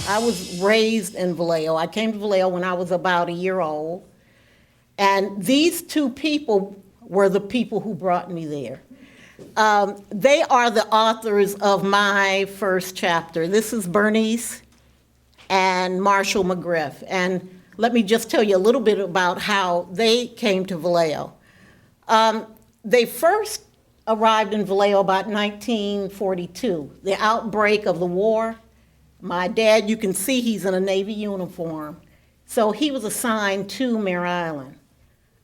I was raised in Vallejo. I came to Vallejo when I was about a year old. And these two people were the people who brought me there. They are the authors of my first chapter. This is Bernice and Marshall McGriff. And let me just tell you a little bit about how they came to Vallejo. They first arrived in Vallejo about 1942, the outbreak of the war. My dad, you can see he's in a Navy uniform. So he was assigned to Mare Island.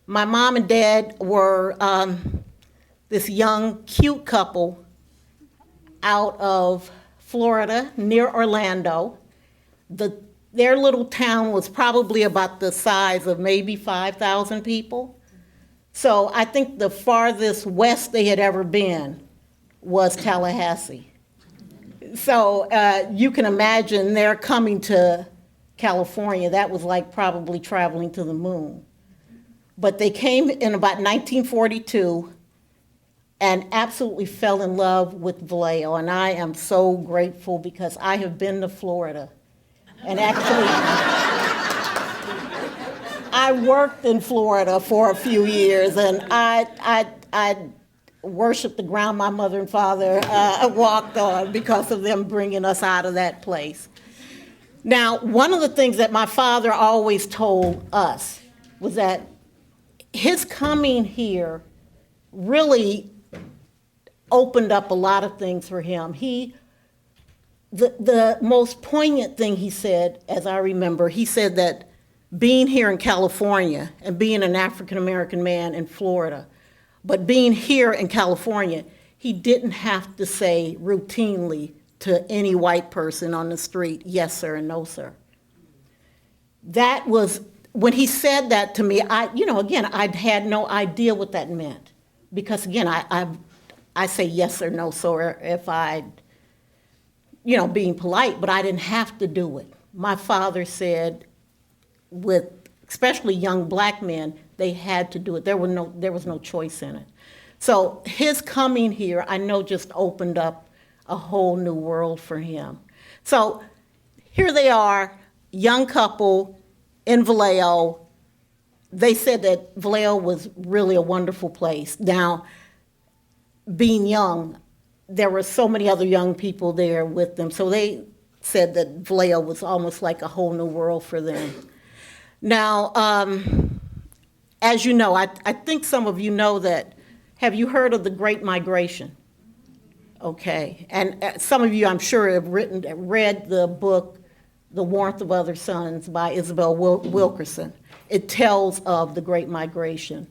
My mom and dad were this young, cute couple out of Florida, near Orlando. Their little town was probably about the size of maybe 5,000 people. So I think the farthest west they had ever been was Tallahassee. So you can imagine they're coming to California. That was like probably traveling to the moon. But they came in about 1942 and absolutely fell in love with Vallejo. And I am so grateful because I have been to Florida. And actually, I worked in Florida for a few years, and I worshiped the ground my mother and father walked on because of them bringing us out of that place. Now, one of the things that my father always told us was that his coming here really opened up a lot of things for him. The most poignant thing he said, as I remember, he said that being here in California and being an African-American man in Florida, but being here in California, he didn't have to say routinely to any white person on the street, yes, sir, and no, sir. That was, when he said that to me, again, I had no idea what that meant. Because again, I say yes or no, sir, if being polite, but I didn't have to do it. My father said, with especially young black men, they had to do it. There was no choice in it. So his coming here, I know, just opened up a whole new world for him. So here they are, young couple in Vallejo. They said that Vallejo was really a wonderful place. Now, being young, there were so many other young people there with them, so they said that Vallejo was almost like a whole new world for them. Now, as you know, I think some of you know that, have you heard of the Great Migration? Okay, and some of you, I'm sure, have read the book, The Warmth of Other Suns by Isabel Wilkerson. It tells of the Great Migration.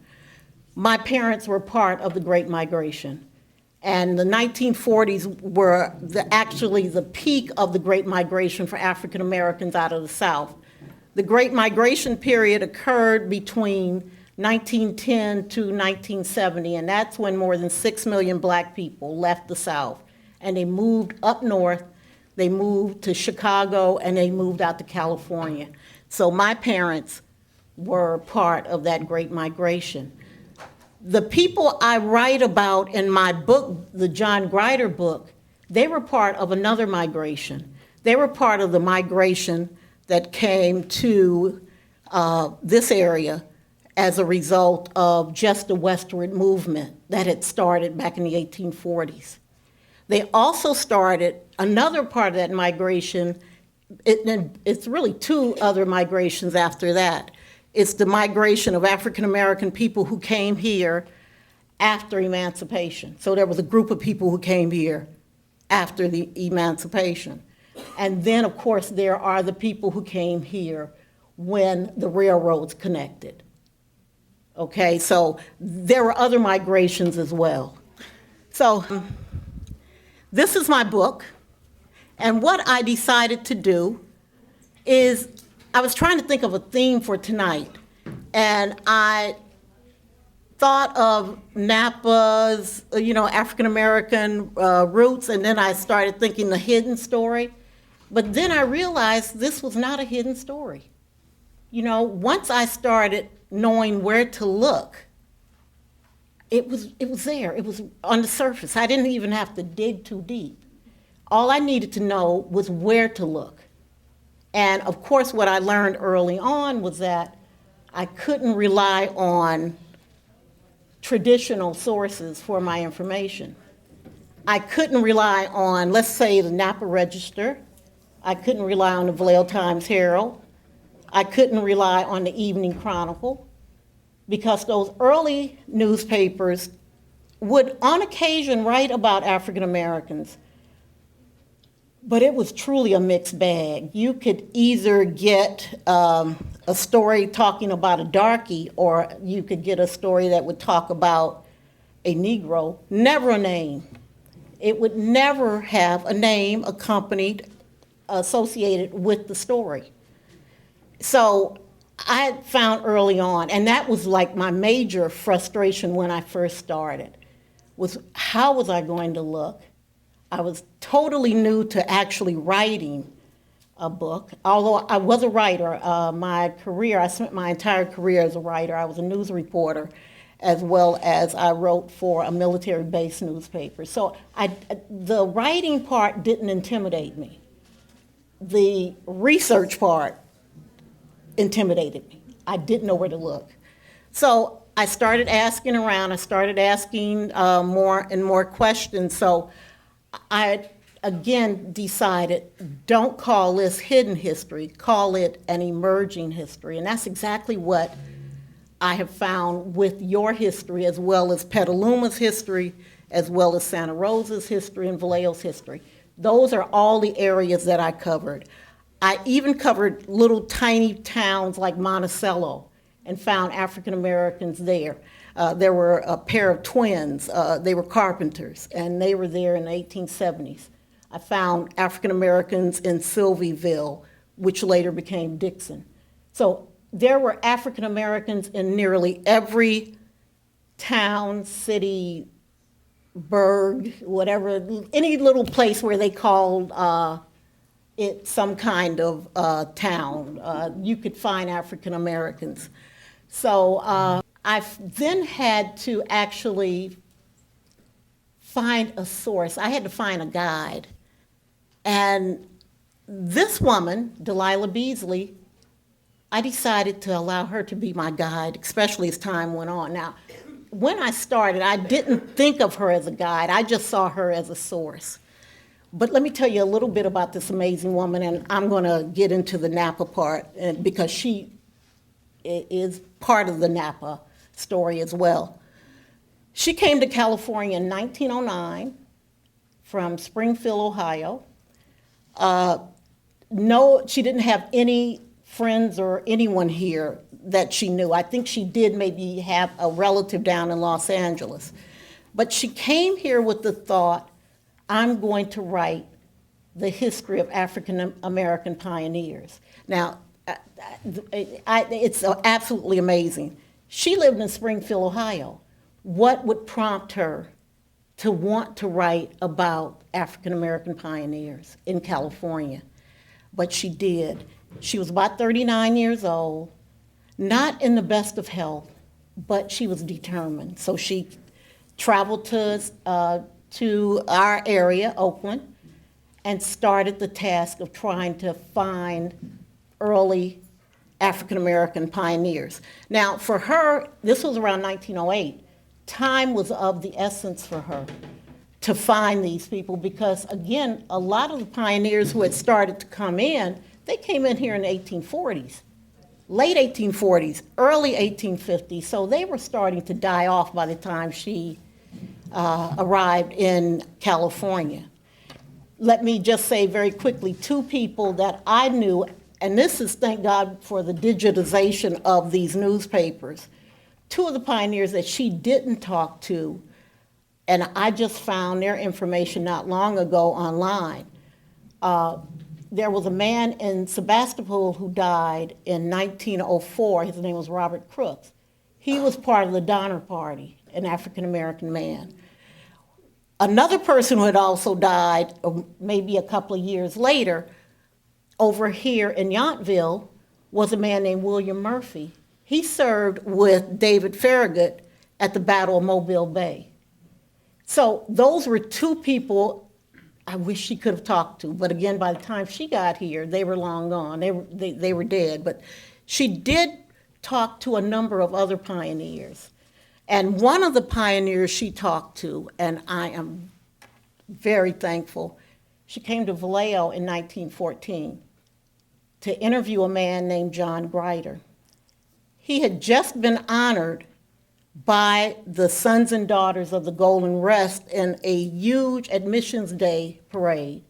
My parents were part of the Great Migration. And the 1940s were actually the peak of the Great Migration for African Americans out of the South. The Great Migration period occurred between 1910 to 1970, and that's when more than 6 million black people left the South. And they moved up north, they moved to Chicago, and they moved out to California. So my parents were part of that Great Migration. The people I write about in my book, the John Grider book, they were part of another migration. They were part of the migration that came to this area as a result of just the westward movement that had started back in the 1840s. They also started another part of that migration. It's really two other migrations after that. It's the migration of African American people who came here after emancipation. So there was a group of people who came here after the emancipation. And then, of course, there are the people who came here when the railroads connected. Okay, so there were other migrations as well. So this is my book, and what I decided to do is I was trying to think of a theme for tonight, and I thought of Napa's, African American roots, and then I started thinking the hidden story. But then I realized this was not a hidden story. Once I started knowing where to look, it was there. It was on the surface. I didn't even have to dig too deep. All I needed to know was where to look. And of course, what I learned early on was that I couldn't rely on traditional sources for my information. I couldn't rely on, let's say, the Napa Register. I couldn't rely on the Vallejo Times-Herald. I couldn't rely on the Evening Chronicle, because those early newspapers would on occasion write about African Americans, but it was truly a mixed bag. You could either get a story talking about a darky, or you could get a story that would talk about a Negro, never a name. It would never have a name accompanied, associated with the story. So I had found early on, and that was like my major frustration when I first started, was how was I going to look? I was totally new to actually writing a book, although I was a writer. My career, I spent my entire career as a writer. I was a news reporter, as well as I wrote for a military-based newspaper. So the writing part didn't intimidate me. The research part intimidated me. I didn't know where to look. So I started asking around. I started asking more and more questions. So I, again, decided, don't call this hidden history, call it an emerging history. And that's exactly what I have found with your history, as well as Petaluma's history, as well as Santa Rosa's history and Vallejo's history. Those are all the areas that I covered. I even covered little tiny towns like Monticello and found African Americans there. There were a pair of twins. They were carpenters, and they were there in the 1870s. I found African Americans in Sylvieville, which later became Dixon. So there were African Americans in nearly every town, city, burg, whatever, any little place where they called it some kind of town. You could find African Americans. So I then had to actually find a source. I had to find a guide. And this woman, Delilah Beasley, I decided to allow her to be my guide, especially as time went on. Now, when I started, I didn't think of her as a guide. I just saw her as a source. But let me tell you a little bit about this amazing woman, and I'm going to get into the Napa part, because she is part of the Napa story as well. She came to California in 1909 from Springfield, Ohio. No, she didn't have any friends or anyone here that she knew. I think she did maybe have a relative down in Los Angeles. But she came here with the thought, I'm going to write the history of African American pioneers. Now, it's absolutely amazing. She lived in Springfield, Ohio. What would prompt her to want to write about African American pioneers in California? But she did. She was about 39 years old, not in the best of health, but she was determined. So she traveled to our area, Oakland, and started the task of trying to find early African American pioneers. Now, for her, this was around 1908. Time was of the essence for her to find these people because, again, a lot of the pioneers who had started to come in, they came in here in the 1840s, late 1840s, early 1850s, so they were starting to die off by the time she arrived in California. Let me just say very quickly, two people that I knew, and this is, thank God for the digitization of these newspapers, two of the pioneers that she didn't talk to, and I just found their information not long ago online. There was a man in Sebastopol who died in 1904. His name was Robert Crooks. He was part of the Donner Party, an African-American man. Another person who had also died, maybe a couple of years later, over here in Yountville, was a man named William Murphy. He served with David Farragut at the Battle of Mobile Bay. So those were two people I wish she could have talked to. But again, by the time she got here, they were long gone. They were dead. But she did talk to a number of other pioneers. And one of the pioneers she talked to, and I am very thankful, she came to Vallejo in 1914 to interview a man named John Grider. He had just been honored by the sons and daughters of the Golden Rest in a huge Admissions Day parade.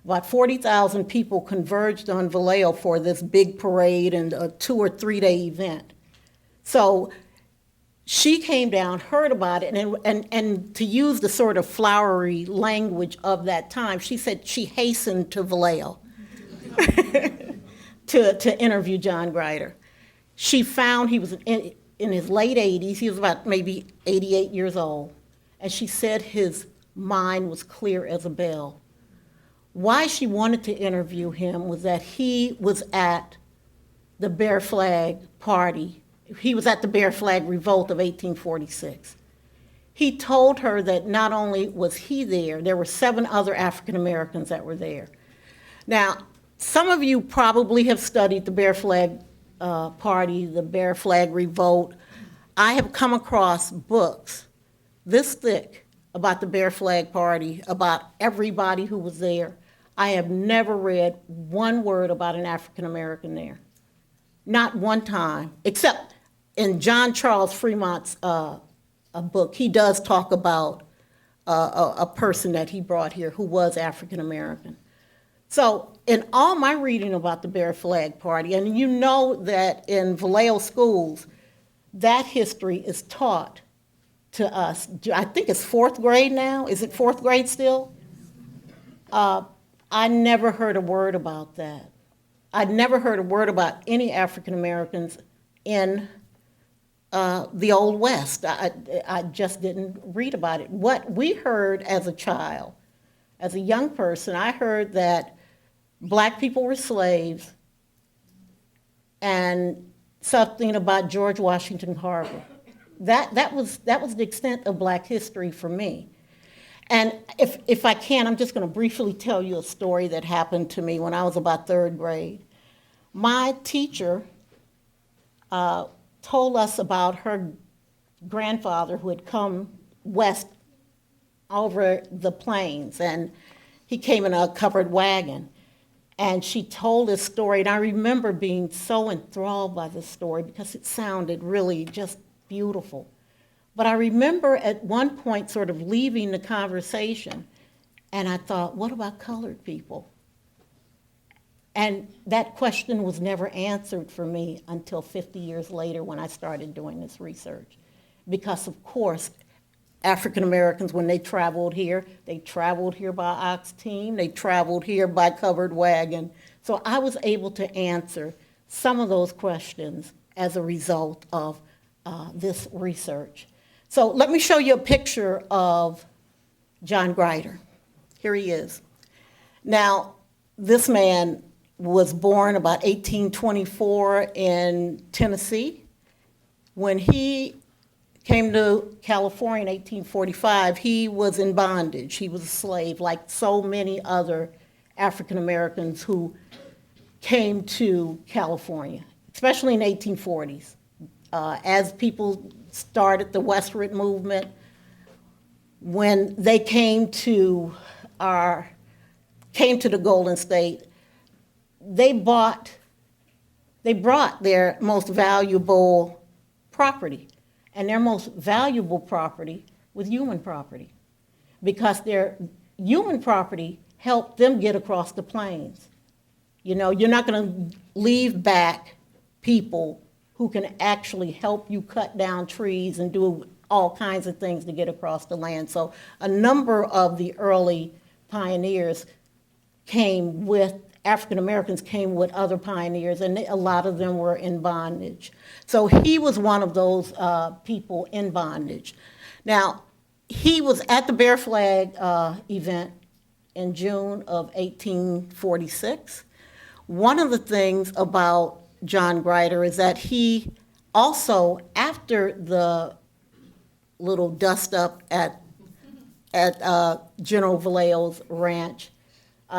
About 40,000 people converged on Vallejo for this big parade and a 2 or 3 day event. So she came down, heard about it, and to use the sort of flowery language of that time, she said she hastened to Vallejo to interview John Grider. She found he was in his late 80s, he was about maybe 88 years old, and she said his mind was clear as a bell. Why she wanted to interview him was that he was at the Bear Flag Party. He was at the Bear Flag Revolt of 1846. He told her that not only was he there were 7 other African Americans that were there. Now, some of you probably have studied the Bear Flag Party, the Bear Flag Revolt. I have come across books this thick about the Bear Flag Party, about everybody who was there. I have never read one word about an African American there. Not one time, except in John Charles Fremont's a book. He does talk about a person that he brought here who was African American. So in all my reading about the Bear Flag Party, and you know that in Vallejo schools, that history is taught to us. I think it's 4th grade now. Is it 4th grade still? I never heard a word about that. I'd never heard a word about any African Americans in the Old West. I just didn't read about it. What we heard as a child, as a young person, I heard that black people were slaves and something about George Washington Carver. That was the extent of black history for me. And if I can, I'm just going to briefly tell you a story that happened to me when I was about 3rd grade. My teacher told us about her grandfather who had come west over the plains, and he came in a covered wagon. And she told this story, and I remember being so enthralled by this story because it sounded really just beautiful. But I remember at one point sort of leaving the conversation, and I thought, what about colored people? And that question was never answered for me until 50 years later when I started doing this research. Because of course, African Americans, when they traveled here by ox team, they traveled here by covered wagon. So I was able to answer some of those questions as a result of this research. So let me show you a picture of John Grider. Here he is. Now, this man was born about 1824 in Tennessee. When he came to California in 1845, he was in bondage. He was a slave, like so many other African Americans who came to California, especially in the 1840s. As people started the westward movement, when they came to the Golden State, they brought their most valuable property. And their most valuable property was human property, because their human property helped them get across the plains. You know, you're not going to leave back people who can actually help you cut down trees and do all kinds of things to get across the land. So a number of the early pioneers African Americans came with other pioneers, and a lot of them were in bondage. So he was one of those people in bondage. Now, he was at the Bear Flag event in June of 1846. One of the things about John Grider is that he also, after the little dust up at at General Vallejo's ranch.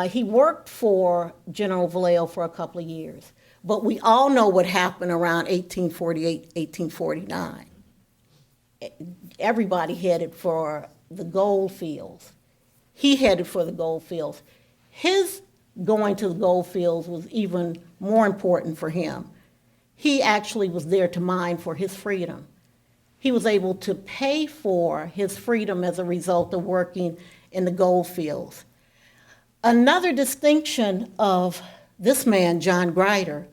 He worked for General Vallejo for a couple of years, but we all know what happened around 1848, 1849. Everybody headed for the gold fields. He headed for the gold fields. His going to the gold fields was even more important for him. He actually was there to mine for his freedom. He was able to pay for his freedom as a result of working in the gold fields. Another distinction of this man, John Grider,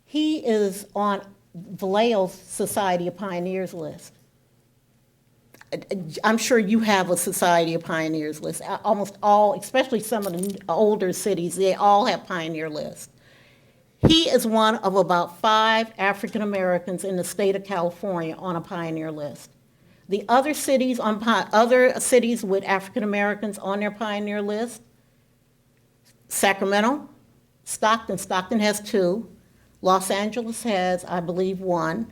he is on Vallejo's Society of Pioneers list. I'm sure you have a Society of Pioneers list. Almost all, especially some of the older cities, they all have pioneer lists. He is one of about 5 African Americans in the state of California on a pioneer list. The other cities with African Americans on their pioneer list: Sacramento, Stockton. Stockton has 2. Los Angeles has, I believe, 1.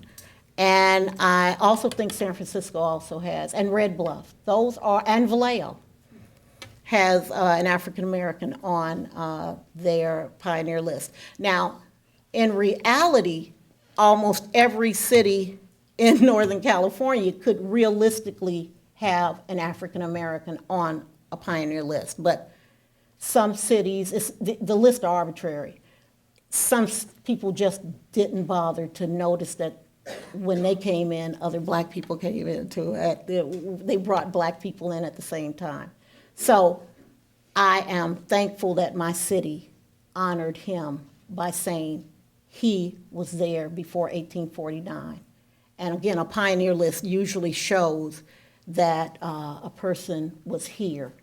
And I also think San Francisco also has, and Red Bluff. And Vallejo has an African American on their pioneer list. Now, in reality, almost every city in Northern California could realistically have an African American on a pioneer list, but some cities, the lists are arbitrary. Some people just didn't bother to notice that when they came in, other black people came in too. They brought black people in at the same time. So I am thankful that my city honored him by saying he was there before 1849. And again, a pioneer list usually shows that a person was here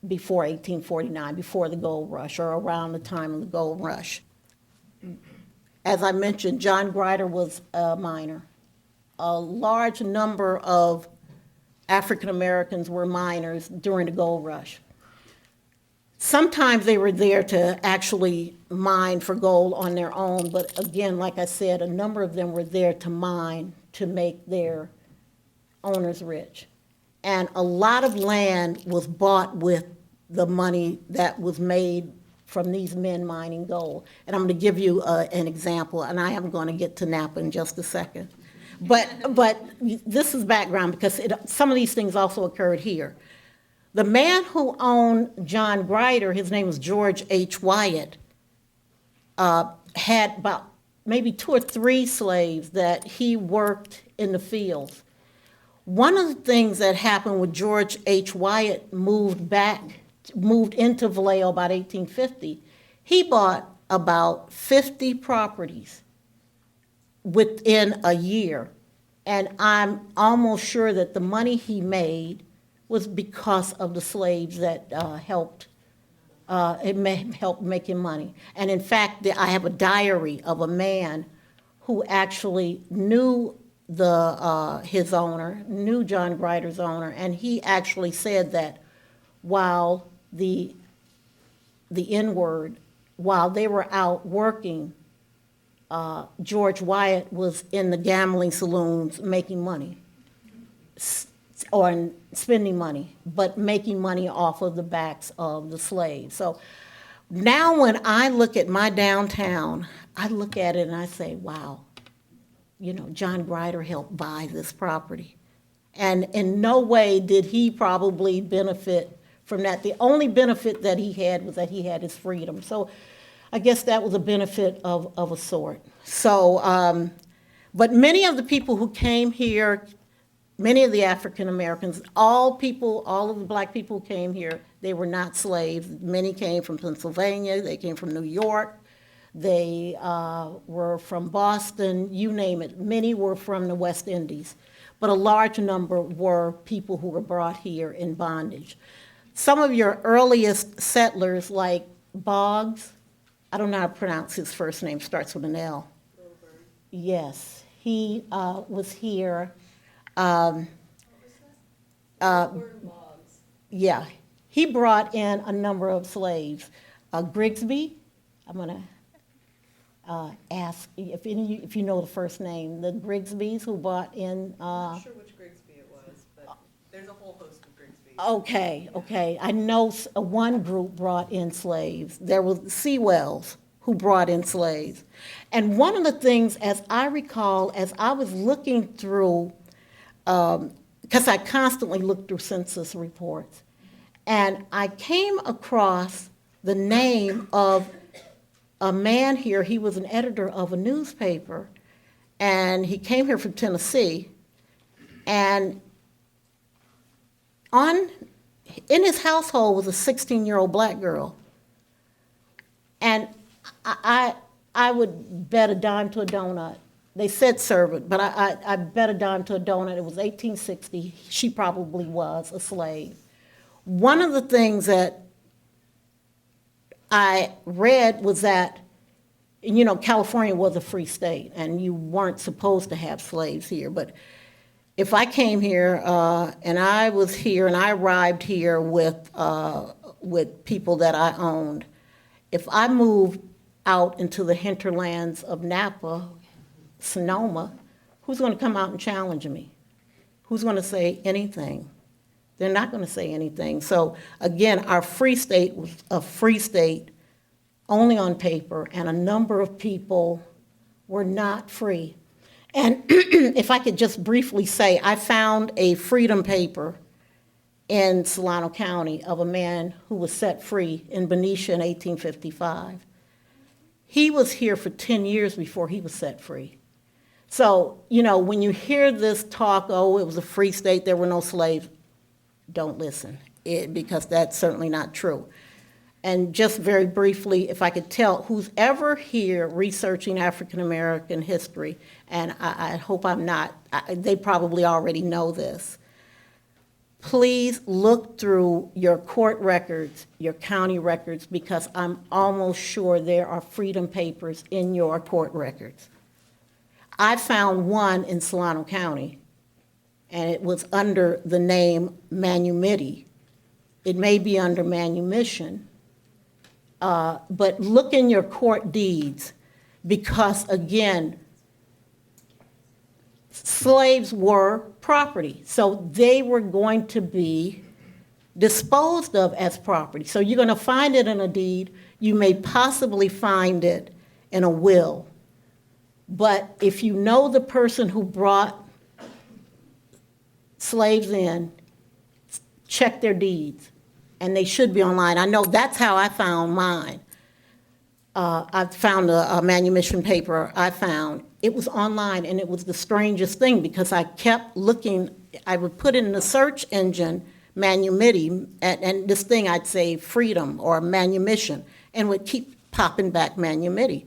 before 1849, before the gold rush, or around the time of the gold rush. As I mentioned, John Grider was a miner. A large number of African Americans were miners during the gold rush. Sometimes they were there to actually mine for gold on their own, but again, like I said, a number of them were there to mine to make their owners rich. And a lot of land was bought with the money that was made from these men mining gold. And I'm going to give you an example, and I am going to get to Napa in just a second. But this is background because some of these things also occurred here. The man who owned John Grider, his name was George H. Wyatt, had about maybe 2 or 3 slaves that he worked in the fields. One of the things that happened when George H. Wyatt moved into Vallejo about 1850, he bought about 50 properties within a year. And I'm almost sure that the money he made was because of the slaves that helped make him money. And in fact, I have a diary of a man who actually knew his owner, knew John Grider's owner, and he actually said that while the N-word, while they were out working, George Wyatt was in the gambling saloons making money, or spending money, but making money off of the backs of the slaves. So now when I look at my downtown, I look at it and I say, wow, John Grider helped buy this property. And in no way did he probably benefit from that. The only benefit that he had was that he had his freedom. So I guess that was a benefit of a sort. So, but many of the people who came here, many of the African Americans, all of the black people who came here, they were not slaves. Many came from Pennsylvania, they came from New York, they were from Boston, you name it. Many were from the West Indies, but a large number were people who were brought here in bondage. Some of your earliest settlers, like Boggs, I don't know how to pronounce his first name, starts with an L. Wilbur. Yes, he was here. Yeah, he brought in a number of slaves. Grigsby, I'm going to ask if you know the first name, the Grigsbys who brought in. I'm not sure which Grigsby it was, but there's a whole host of Grigsbys. Okay. I know one group brought in slaves. There was Sewells who brought in slaves. And one of the things, as I recall, as I was looking through, because I constantly look through census reports, and I came across the name of a man here. He was an editor of a newspaper, and he came here from Tennessee, and on in his household was a 16-year-old black girl. And I would bet a dime to a donut. They said servant, but I bet a dime to a donut. It was 1860. She probably was a slave. One of the things that I read was that, California was a free state, and you weren't supposed to have slaves here. But if I came here and I was here and I arrived here with people that I owned, if I moved out into the hinterlands of Napa, Sonoma, who's going to come out and challenge me? Who's going to say anything? They're not going to say anything. So again, our free state was a free state only on paper, and a number of people were not free. And if I could just briefly say, I found a freedom paper in Solano County of a man who was set free in Benicia in 1855. He was here for 10 years before he was set free. So, when you hear this talk, oh, it was a free state, there were no slaves, don't listen, because that's certainly not true. And just very briefly, if I could tell, who's ever here researching African American history, and I hope I'm not, they probably already know this, please look through your court records, your county records, because I'm almost sure there are freedom papers in your court records. I found one in Solano County, and it was under the name manumiti. It may be under manumission, but look in your court deeds, because again, slaves were property, so they were going to be disposed of as property. So you're going to find it in a deed. You may possibly find it in a will. But if you know the person who brought slaves in, check their deeds, and they should be online. I know that's how I found mine. I found a manumission paper I found. It was online, and it was the strangest thing, because I kept looking. I would put in the search engine manumiti, and this thing I'd say freedom or manumission, and would keep popping back manumiti.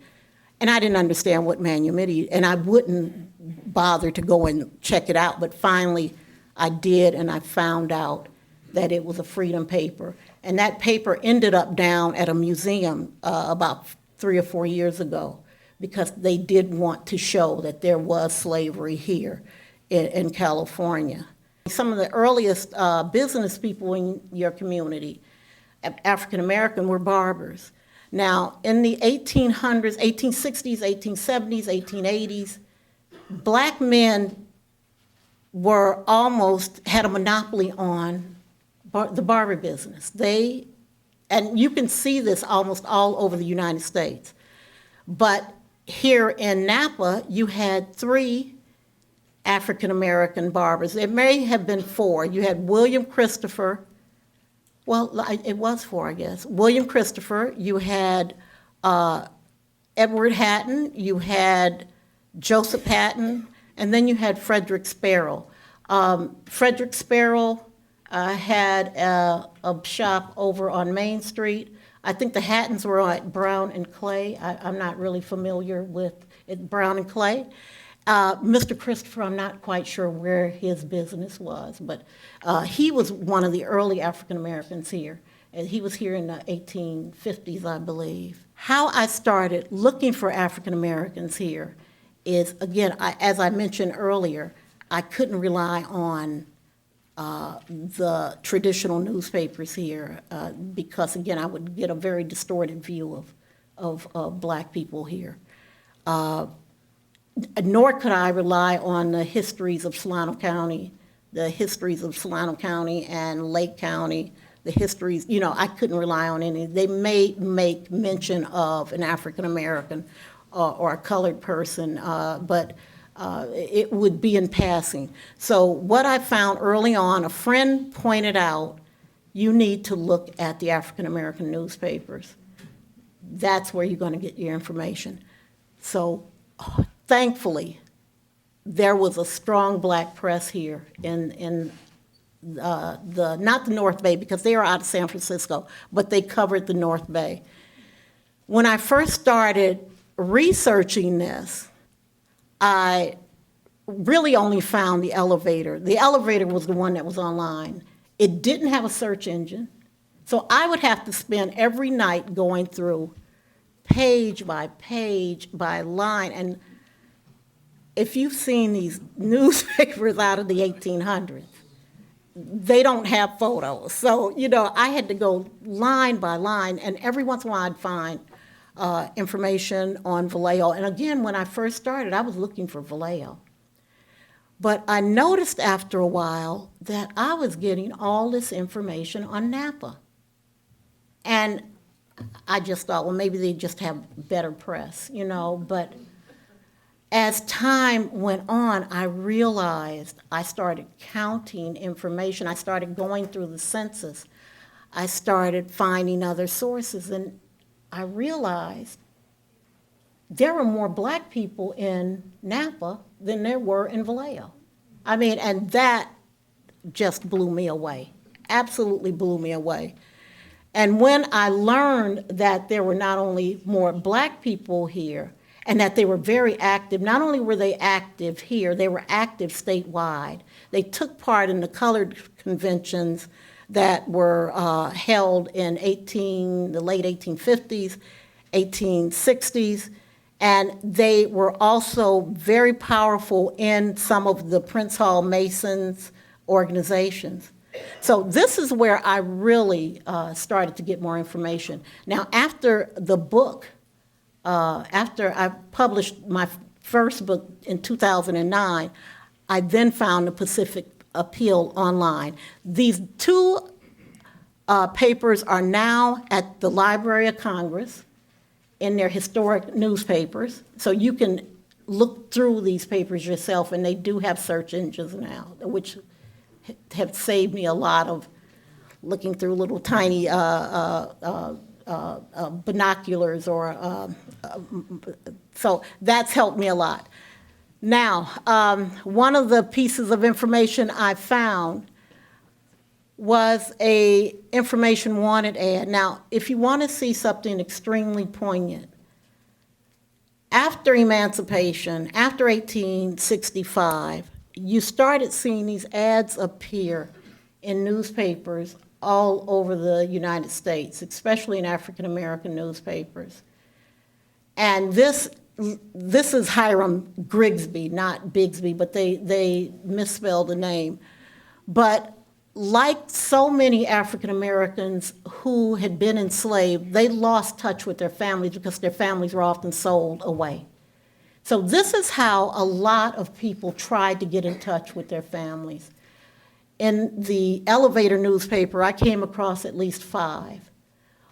And I didn't understand what manumiti, and I wouldn't bother to go and check it out, but finally I did, and I found out that it was a freedom paper. And that paper ended up down at a museum about 3 or 4 years ago, because they did want to show that there was slavery here in California. Some of the earliest business people in your community, African American, were barbers. Now, in the 1800s, 1860s, 1870s, 1880s, black men were almost had a monopoly on the barber business. And you can see this almost all over the United States. But here in Napa, you had 3 African American barbers. There may have been 4. You had William Christopher. Well, it was 4, I guess. William Christopher, you had Edward Hatton, you had Joseph Hatton, and then you had Frederick Sparrow. Frederick Sparrow had a shop over on Main Street. I think the Hattons were at Brown and Clay. I'm not really familiar with it, Brown and Clay. Mr. Christopher, I'm not quite sure where his business was, but he was one of the early African Americans here. And he was here in the 1850s, I believe. How I started looking for African Americans here is, again, as I mentioned earlier, I couldn't rely on the traditional newspapers here because, again, I would get a very distorted view of black people here. Nor could I rely on the histories of Solano County the histories of Solano County and Lake County, the histories, I couldn't rely on any. They may make mention of an African American or a colored person, but it would be in passing. So what I found early on, a friend pointed out, you need to look at the African American newspapers. That's where you're going to get your information. So thankfully, there was a strong black press here in not the North Bay, because they are out of San Francisco, but they covered the North Bay. When I first started researching this, I really only found the elevator. The elevator was the one that was online. It didn't have a search engine, so I would have to spend every night going through page by line. And if you've seen these newspapers out of the 1800s, they don't have photos. So, I had to go line by line, and every once in a while I'd find information on Vallejo. And again, when I first started, I was looking for Vallejo. But I noticed after a while that I was getting all this information on Napa. And I just thought, well, maybe they just have better press, but as time went on, I realized I started counting information. I started going through the census. I started finding other sources, and I realized there were more black people in Napa than there were in Vallejo. And that just blew me away, absolutely blew me away. And when I learned that there were not only more black people here, and that they were very active, not only were they active here, they were active statewide. They took part in the colored conventions that were held in the late 1850s, 1860s, and they were also very powerful in some of the Prince Hall Masons organizations. So this is where I really started to get more information. Now, after the book, after I published my first book in 2009, I then found the Pacific Appeal online. These two papers are now at the Library of Congress in their historic newspapers, so you can look through these papers yourself, and they do have search engines now, which have saved me a lot of looking through little tiny binoculars, so that's helped me a lot. Now, one of the pieces of information I found was a information wanted ad. Now, if you want to see something extremely poignant, after emancipation, after 1865, you started seeing these ads appear in newspapers all over the United States, especially in African American newspapers. And this is Hiram Grigsby, not Bigsby, but they misspelled the name. But like so many African Americans who had been enslaved, they lost touch with their families because their families were often sold away. So this is how a lot of people tried to get in touch with their families. In the Elevator newspaper, I came across at least 5.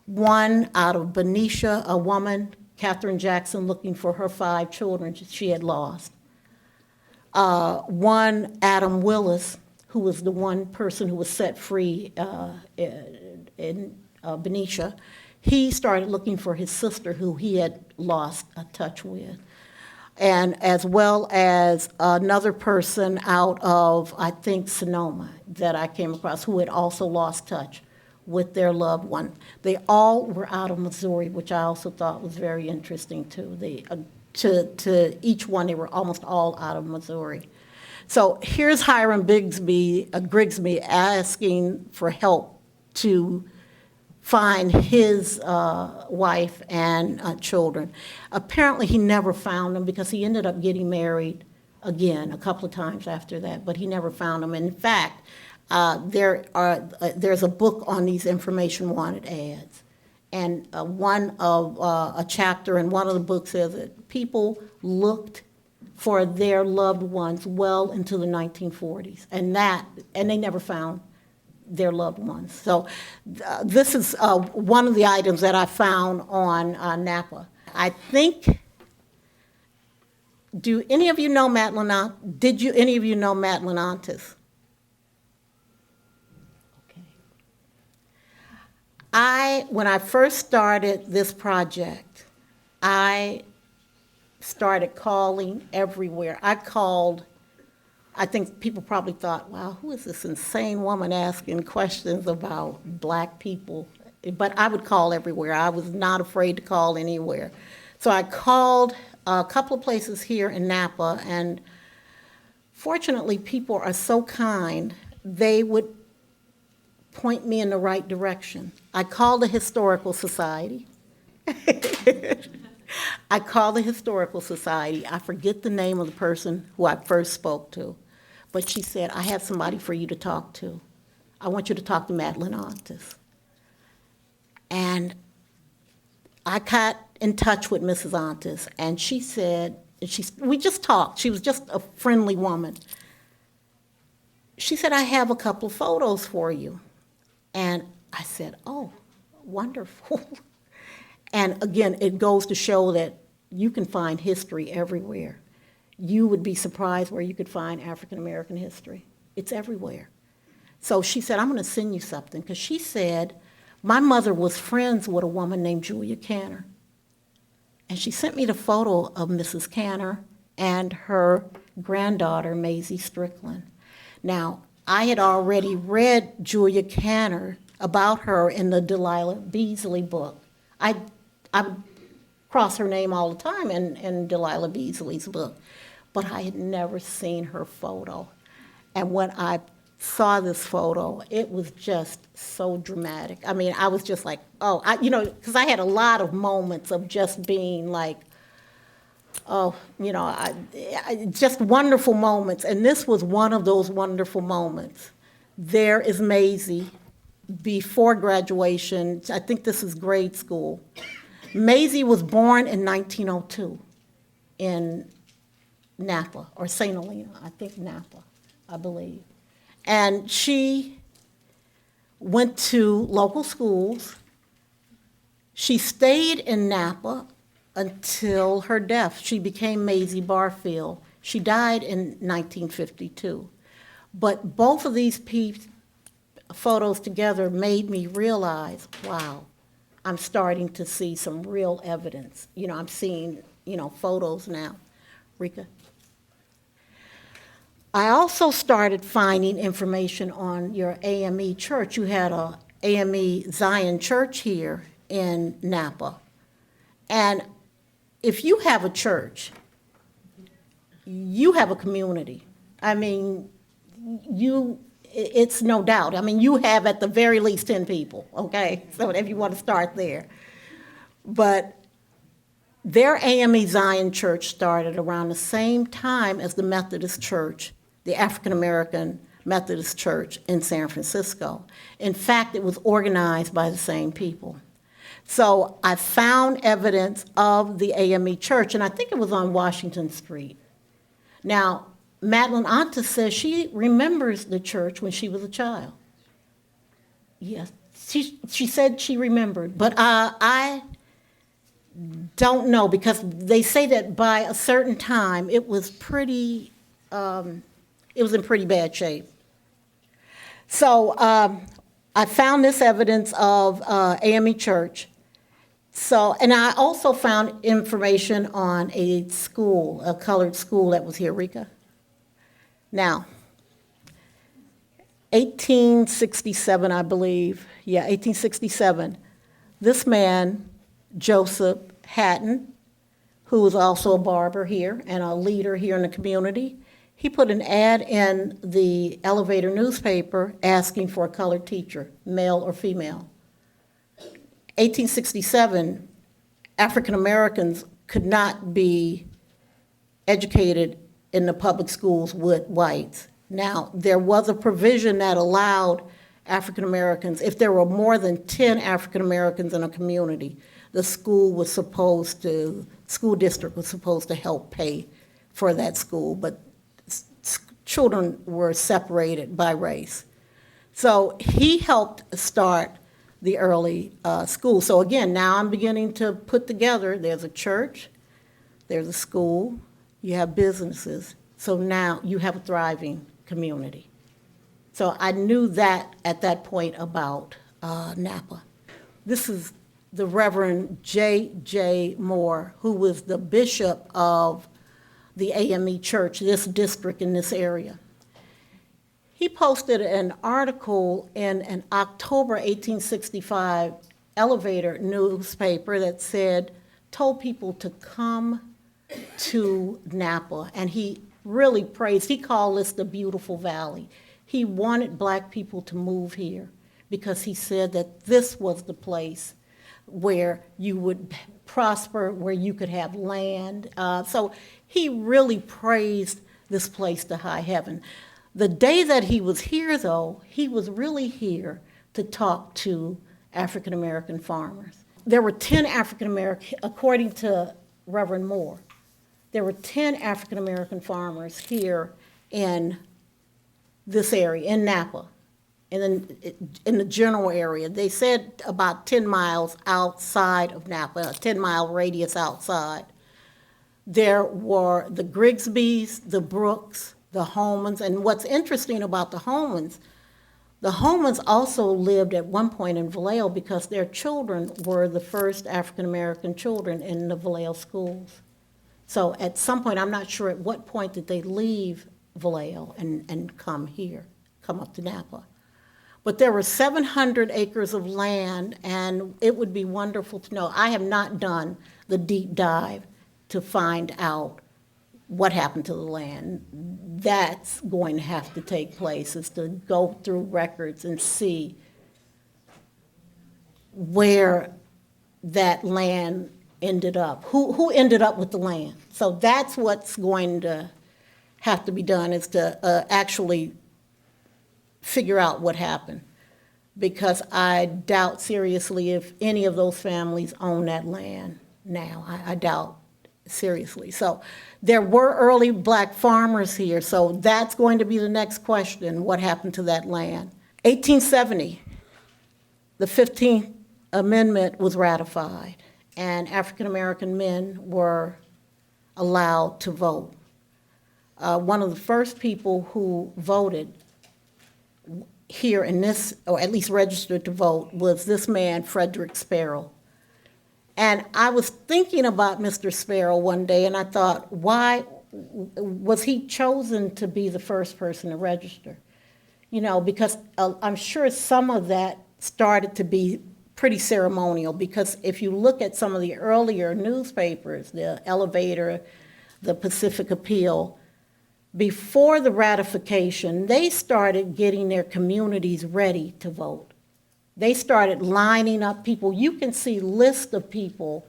One out of Benicia, a woman, Katherine Jackson, looking for her 5 children she had lost. One, Adam Willis, who was the one person who was set free in Benicia. He started looking for his sister, who he had lost touch with. And as well as another person out of, I think, Sonoma that I came across, who had also lost touch with their loved one. They all were out of Missouri, which I also thought was very interesting too. To each one, they were almost all out of Missouri. So here's Hiram Grigsby asking for help to find his wife and children. Apparently he never found them because he ended up getting married again a couple of times after that, but he never found them. In fact, there's a book on these information wanted ads. And one of a chapter in one of the books says that people looked for their loved ones well into the 1940s, and they never found their loved ones. So this is one of the items that I found on Napa. I think, do any of you know any of you know Madeline Antis? Okay. When I first started this project, I started calling everywhere. I think people probably thought, wow, who is this insane woman asking questions about black people? But I would call everywhere. I was not afraid to call anywhere. So I called a couple of places here in Napa, and fortunately people are so kind, they would point me in the right direction. I called the Historical Society. I called the Historical Society. I forget the name of the person who I first spoke to, but she said, I have somebody for you to talk to. I want you to talk to Madeline Antis. And I got in touch with Mrs. Antis, and she said, we just talked. She was just a friendly woman. She said, I have a couple of photos for you. And I said, oh, wonderful. And again, it goes to show that you can find history everywhere. You would be surprised where you could find African American history. It's everywhere. So she said, I'm going to send you something, because she said, my mother was friends with a woman named Julia Canner. And she sent me the photo of Mrs. Canner and her granddaughter, Maisie Strickland. Now, I had already read Julia Canner, about her, in the Delilah Beasley book. I would cross her name all the time in Delilah Beasley's book, but I had never seen her photo. And when I saw this photo, it was just so dramatic. I mean, I was just like, oh, because I had a lot of moments of just being like, oh, just wonderful moments. And this was one of those wonderful moments. There is Maisie before graduation. I think this is grade school. Maisie was born in 1902 in Napa, or St. Helena, I think Napa, I believe. And she went to local schools. She stayed in Napa until her death. She became Maisie Barfield. She died in 1952. But both of these photos together made me realize, wow, I'm starting to see some real evidence. I'm seeing, photos now. Rika? I also started finding information on your AME church. You had a AME Zion church here in Napa. And if you have a church, you have a community. I mean, it's no doubt. I mean, you have at the very least 10 people, okay? So if you want to start there. But their AME Zion church started around the same time as the Methodist Church, the African American Methodist Church in San Francisco. In fact, it was organized by the same people. So I found evidence of the AME church, and I think it was on Washington Street. Now, Madeline Antis says she remembers the church when she was a child. Yes, she said she remembered, but I don't know, because they say that by a certain time it was pretty, it was in pretty bad shape. So I found this evidence of AME Church. So, and I also found information on a school, a colored school that was here, Rika. Now, 1867, I believe, 1867, this man, Joseph Hatton, who was also a barber here and a leader here in the community, he put an ad in the Elevator newspaper asking for a colored teacher, male or female. 1867, African Americans could not be educated in the public schools with whites. Now, there was a provision that allowed African Americans, if there were more than 10 African Americans in a community, the school district was supposed to help pay for that school, but children were separated by race. So he helped start the early school. So again, now I'm beginning to put together, there's a church, there's a school, you have businesses. So now you have a thriving community. So I knew that at that point about Napa. This is the Reverend J.J. Moore, who was the bishop of the AME Church, this district in this area. He posted an article in an October 1865 elevator newspaper that told people to come to Napa. And he really praised, he called this the beautiful valley. He wanted black people to move here because he said that this was the place where you would prosper, where you could have land. So he really praised this place to high heaven. The day that he was here, though, he was really here to talk to African American farmers. There were 10 African American, according to Reverend Moore, there were 10 African American farmers here in this area, in Napa, in the general area. They said about 10 miles outside of Napa, a 10-mile radius outside. There were the Grigsbys, the Brooks, the Holmans, and what's interesting about the Holmans also lived at one point in Vallejo because their children were the first African American children in the Vallejo schools. So at some point, I'm not sure at what point did they leave Vallejo and come here, come up to Napa. But there were 700 acres of land, and it would be wonderful to know. I have not done the deep dive to find out what happened to the land. That's going to have to take place, is to go through records and see where that land ended up, who ended up with the land. So that's what's going to have to be done, is to actually figure out what happened, because I doubt seriously if any of those families own that land now. I doubt seriously. So there were early black farmers here, so that's going to be the next question, what happened to that land? 1870, the 15th Amendment was ratified, and African American men were allowed to vote. One of the first people who voted here in this, or at least registered to vote, was this man, Frederick Sparrow. And I was thinking about Mr. Sparrow one day, and I thought, why was he chosen to be the first person to register? You know, because I'm sure some of that started to be pretty ceremonial, because if you look at some of the earlier newspapers, the Elevator, the Pacific Appeal, before the ratification, they started getting their communities ready to vote. They started lining up people. You can see lists of people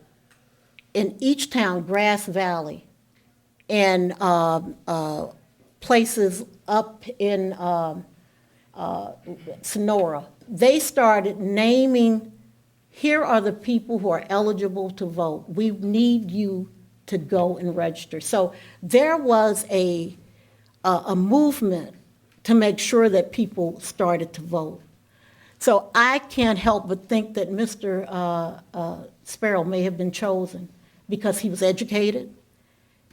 in each town, Grass Valley, and places up in Sonora. They started naming, here are the people who are eligible to vote. We need you to go and register. So there was a movement to make sure that people started to vote. So I can't help but think that Mr. Sparrow may have been chosen because he was educated.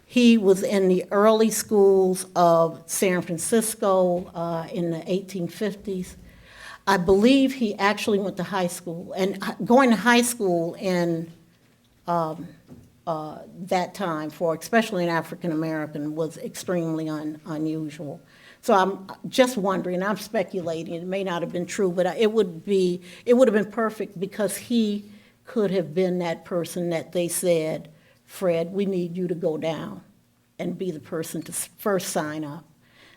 He was in the early schools of San Francisco in the 1850s. I believe he actually went to high school, and going to high school in that time, for especially an African American, was extremely unusual. So I'm just wondering, I'm speculating, it may not have been true, but it would have been perfect, because he could have been that person that they said, Fred, we need you to go down and be the person to first sign up.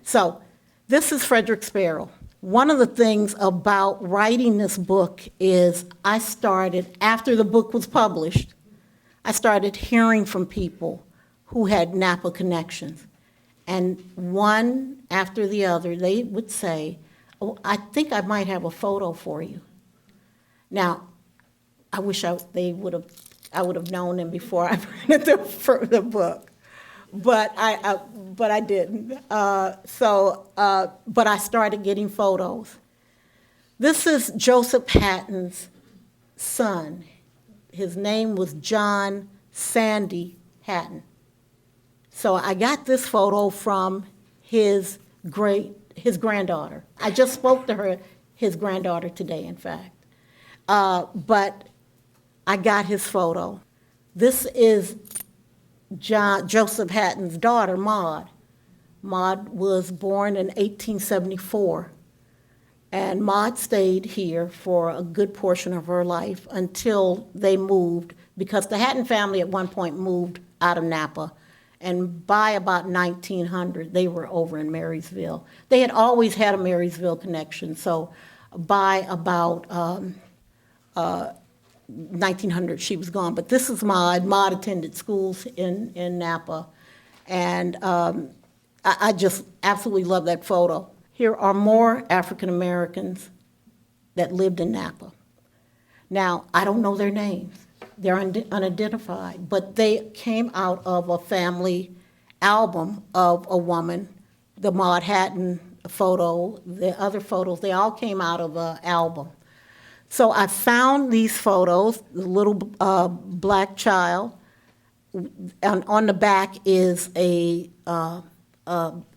So this is Frederick Sparrow. One of the things about writing this book is I started, after the book was published, I started hearing from people who had Napa connections. And one after the other, they would say, oh, I think I might have a photo for you. Now, I wish I would have known them before I printed the book. but I didn't. But I started getting photos. This is Joseph Hatton's son. His name was John Sandy Hatton. So I got this photo from his granddaughter. I just spoke to her, his granddaughter today, in fact. But I got his photo. This is Joseph Hatton's daughter, Maud. Maud was born in 1874. And Maud stayed here for a good portion of her life until they moved, because the Hatton family at one point moved out of Napa. And by about 1900, they were over in Marysville. They had always had a Marysville connection, so by about 1900, she was gone. But this is Maud. Maud attended schools in Napa, and I just absolutely love that photo. Here are more African Americans that lived in Napa. Now, I don't know their names. They're unidentified, but they came out of a family album of a woman. The Maud Hatton photo, the other photos, they all came out of an album. So I found these photos, the little black child. On the back is a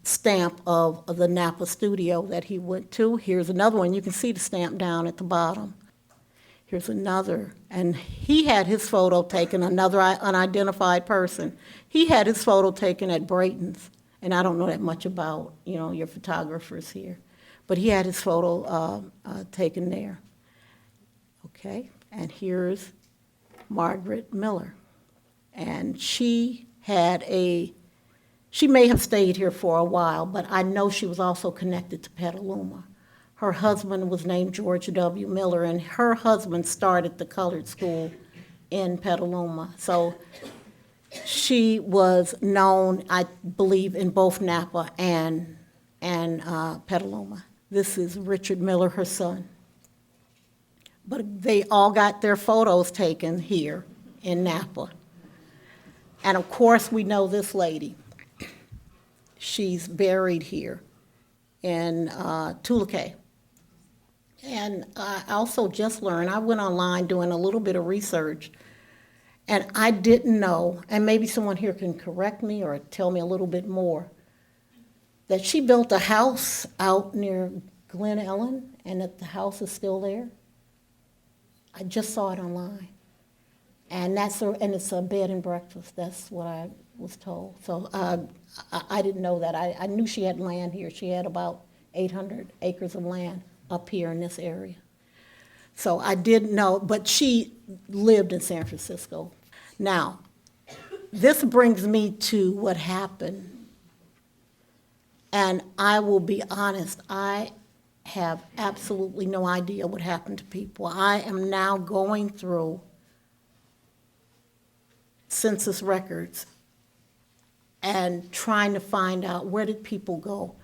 stamp of the Napa studio that he went to. Here's another one. You can see the stamp down at the bottom. Here's another. And he had his photo taken, another unidentified person. He had his photo taken at Brayton's. And I don't know that much about, your photographers here. But he had his photo taken there. Okay, and here's Margaret Miller. And she may have stayed here for a while, but I know she was also connected to Petaluma. Her husband was named George W. Miller, and her husband started the colored school in Petaluma. So she was known, I believe, in both Napa and Petaluma. This is Richard Miller, her son. But they all got their photos taken here in Napa. And of course, we know this lady. She's buried here in Tulaque. And I also just learned, I went online doing a little bit of research, and I didn't know, and maybe someone here can correct me or tell me a little bit more, that she built a house out near Glen Ellen, and that the house is still there. I just saw it online. And it's a bed and breakfast. That's what I was told. So I didn't know that. I knew she had land here. She had about 800 acres of land up here in this area. So I didn't know, but she lived in San Francisco. Now, this brings me to what happened. And I will be honest, I have absolutely no idea what happened to people. I am now going through census records and trying to find out, where did people go.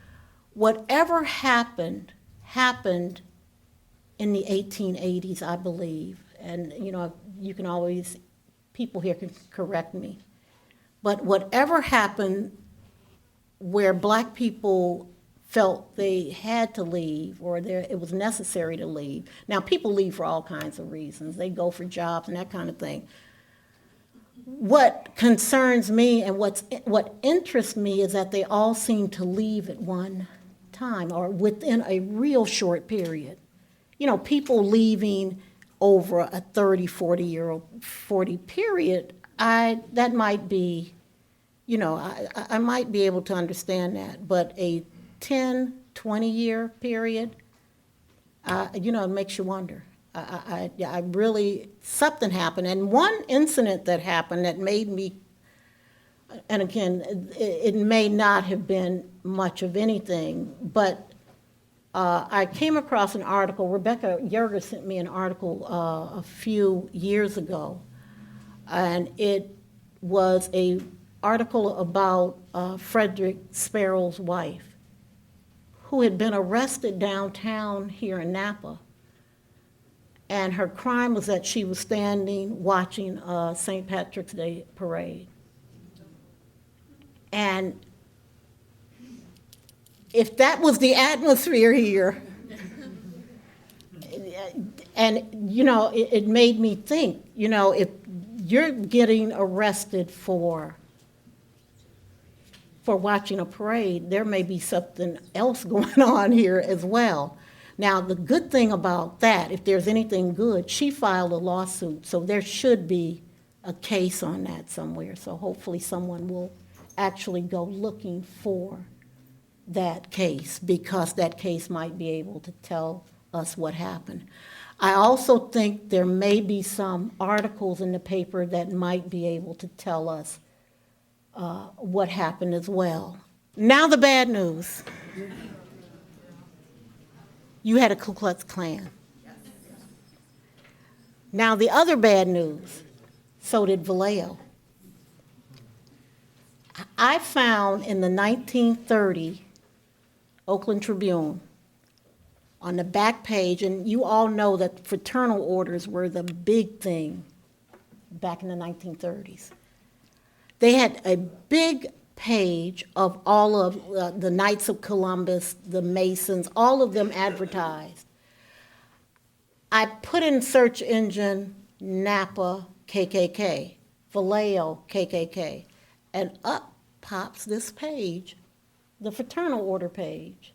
Whatever happened in the 1880s, I believe. And you can always, people here can correct me. But whatever happened where black people felt they had to leave, or it was necessary to leave. Now, people leave for all kinds of reasons. They go for jobs and that kind of thing. What concerns me and what interests me is that they all seem to leave at one time, or within a real short period. People leaving over a 30, 40 period, that might be, I might be able to understand that, but a 10, 20-year period, it makes you wonder. I really, something happened. And one incident that happened that made me, and again, it may not have been much of anything, but I came across an article. Rebecca Yerger sent me an article a few years ago, and it was an article about Frederick Sparrow's wife, who had been arrested downtown here in Napa. And her crime was that she was standing watching a St. Patrick's Day parade. And if that was the atmosphere here, and, it made me think, if you're getting arrested for watching a parade, there may be something else going on here as well. Now, the good thing about that, if there's anything good, she filed a lawsuit, so there should be a case on that somewhere. So hopefully someone will actually go looking for that case, because that case might be able to tell us what happened. I also think there may be some articles in the paper that might be able to tell us what happened as well. Now the bad news. You had a Ku Klux Klan. Now the other bad news, so did Vallejo. I found in the 1930 Oakland Tribune, on the back page, and you all know that fraternal orders were the big thing back in the 1930s. They had a big page of all of the Knights of Columbus, the Masons, all of them advertised. I put in search engine Napa KKK, Vallejo KKK, and up pops this page, the fraternal order page.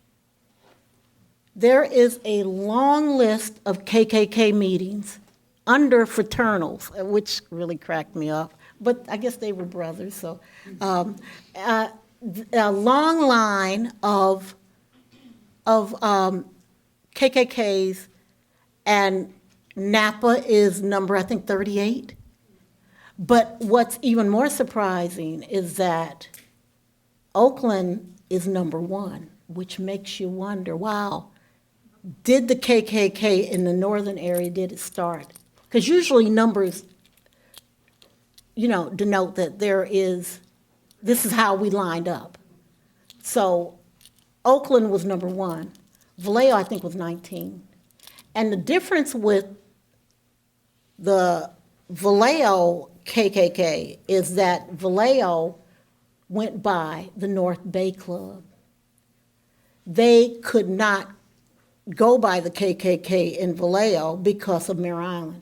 There is a long list of KKK meetings under fraternals, which really cracked me up, but I guess they were brothers, so. A long line of KKKs, and Napa is number, I think, 38. But what's even more surprising is that Oakland is number 1, which makes you wonder, wow, did the KKK in the northern area, did it start? Because usually numbers, denote that this is how we lined up. So Oakland was number 1. Vallejo, I think, was 19. And the difference with the Vallejo KKK is that Vallejo went by the North Bay Club. They could not go by the KKK in Vallejo because of Mare Island.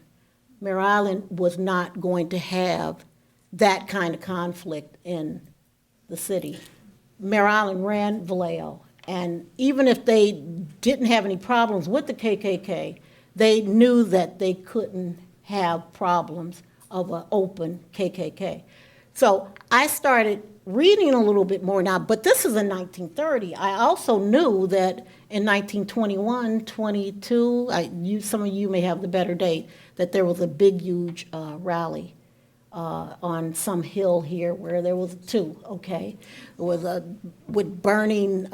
Mare Island was not going to have that kind of conflict in the city. Mare Island ran Vallejo, and even if they didn't have any problems with the KKK, they knew that they couldn't have problems of an open KKK. So I started reading a little bit more now, but this is in 1930. I also knew that in 1921, 22, some of you may have the better date, that there was a big, huge rally on some hill here where there was 2, okay? It was with burning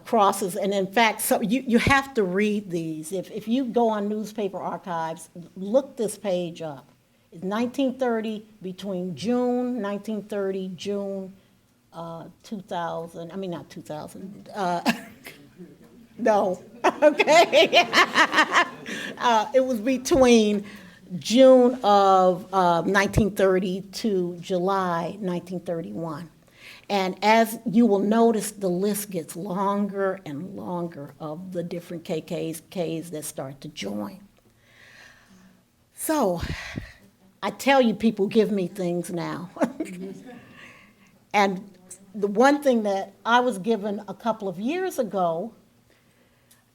crosses, and in fact, so you have to read these. If you go on newspaper archives, look this page up. It's 1930, between June 1930, June 2000, I mean not 2000, no, okay. It was between June of 1930 to July 1931. And as you will notice, the list gets longer and longer of the different KKKs that start to join. So, I tell you, people give me things now. And the one thing that I was given a couple of years ago,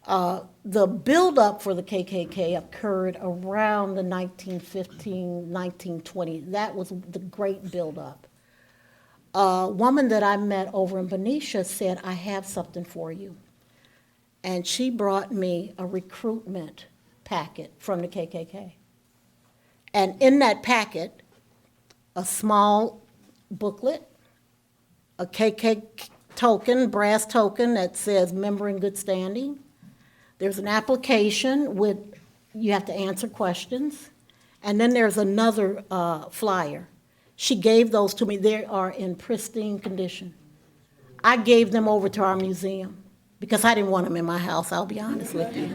the buildup for the KKK occurred around the 1915, 1920. That was the great buildup. A woman that I met over in Benicia said, I have something for you. And she brought me a recruitment packet from the KKK. And in that packet, a small booklet, a KK token, brass token that says member in good standing. There's an application with, you have to answer questions. And then there's another flyer. She gave those to me. They are in pristine condition. I gave them over to our museum because I didn't want them in my house, I'll be honest with you.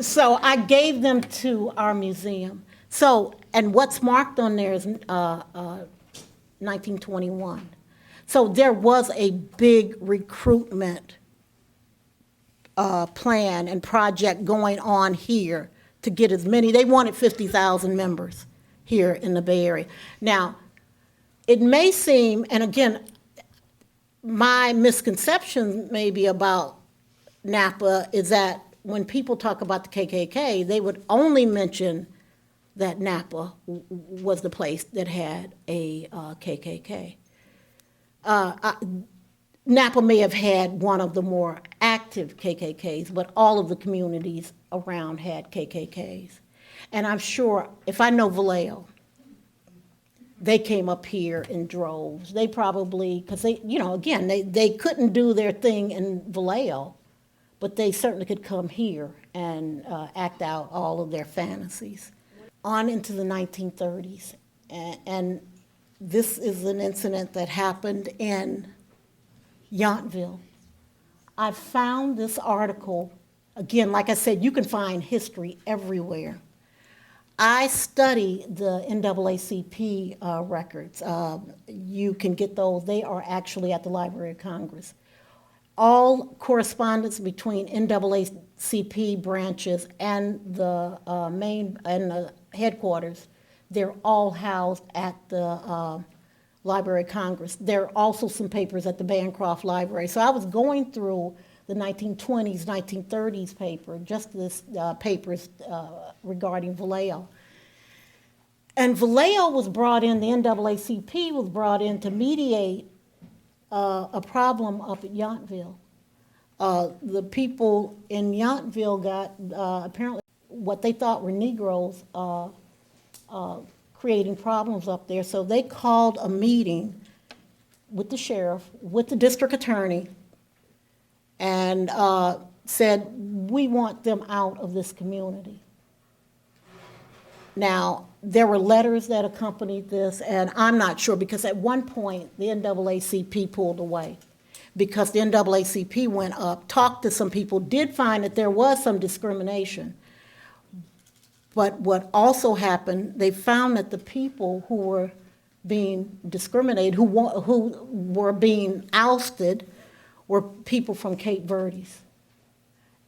So I gave them to our museum. So, and what's marked on there is 1921. So there was a big recruitment plan and project going on here to get as many. They wanted 50,000 members here in the Bay Area. Now, it may seem, and again, my misconception maybe about Napa is that when people talk about the KKK, they would only mention that Napa was the place that had a KKK. Napa may have had one of the more active KKKs, but all of the communities around had KKKs. And I'm sure, if I know Vallejo, they came up here in droves. They probably, because they, again, they couldn't do their thing in Vallejo, but they certainly could come here and act out all of their fantasies. On into the 1930s, and this is an incident that happened in Yountville. I found this article, again, like I said, you can find history everywhere. I study the NAACP records. You can get those. They are actually at the Library of Congress. All correspondence between NAACP branches and the main and the headquarters, they're all housed at the Library of Congress. There are also some papers at the Bancroft Library. So I was going through the 1920s, 1930s paper, just this papers regarding Vallejo. And Vallejo was brought in, the NAACP was brought in to mediate a problem up at Yountville. The people in Yountville got apparently what they thought were Negroes creating problems up there. So they called a meeting with the sheriff, with the district attorney, and said, we want them out of this community. Now, there were letters that accompanied this, and I'm not sure, because at one point, the NAACP pulled away, because the NAACP went up, talked to some people, did find that there was some discrimination. But what also happened, they found that the people who were being discriminated, who were being ousted, were people from Cape Verdes.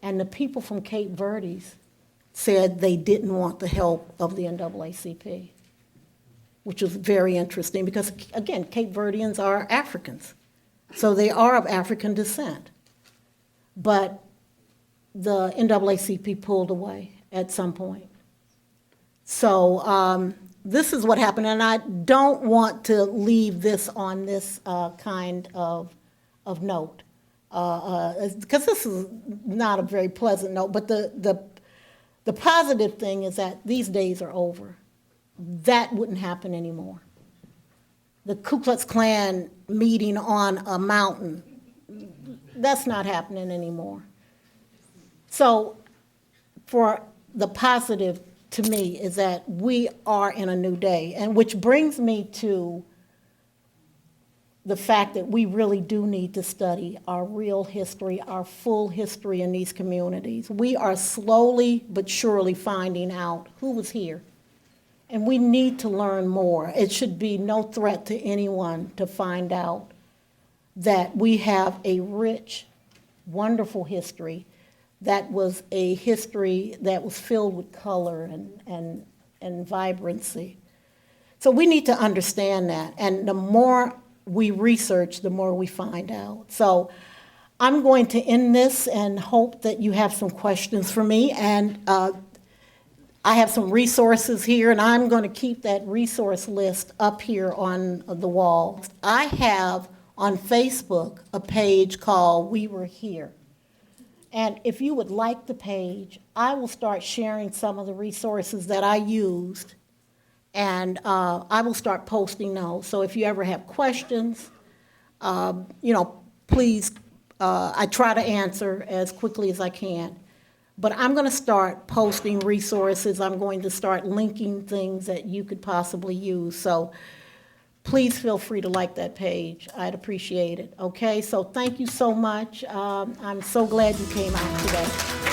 And the people from Cape Verdes said they didn't want the help of the NAACP, which was very interesting because, again, Cape Verdeans are Africans. So they are of African descent. But the NAACP pulled away at some point. So this is what happened, and I don't want to leave this on this kind of note, because this is not a very pleasant note, but the positive thing is that these days are over. That wouldn't happen anymore. The Ku Klux Klan meeting on a mountain, that's not happening anymore. So for the positive to me is that we are in a new day, and which brings me to the fact that we really do need to study our real history, our full history in these communities. We are slowly but surely finding out who was here, and we need to learn more. It should be no threat to anyone to find out that we have a rich, wonderful history that was a history that was filled with color and vibrancy. So we need to understand that, and the more we research, the more we find out. So I'm going to end this and hope that you have some questions for me, and I have some resources here, and I'm going to keep that resource list up here on the wall. I have on Facebook a page called We Were Here. And if you would like the page, I will start sharing some of the resources that I used, and I will start posting those. So if you ever have questions, please, I try to answer as quickly as I can. But I'm going to start posting resources. I'm going to start linking things that you could possibly use. So please feel free to like that page. I'd appreciate it. Okay, so thank you so much. I'm so glad you came out today.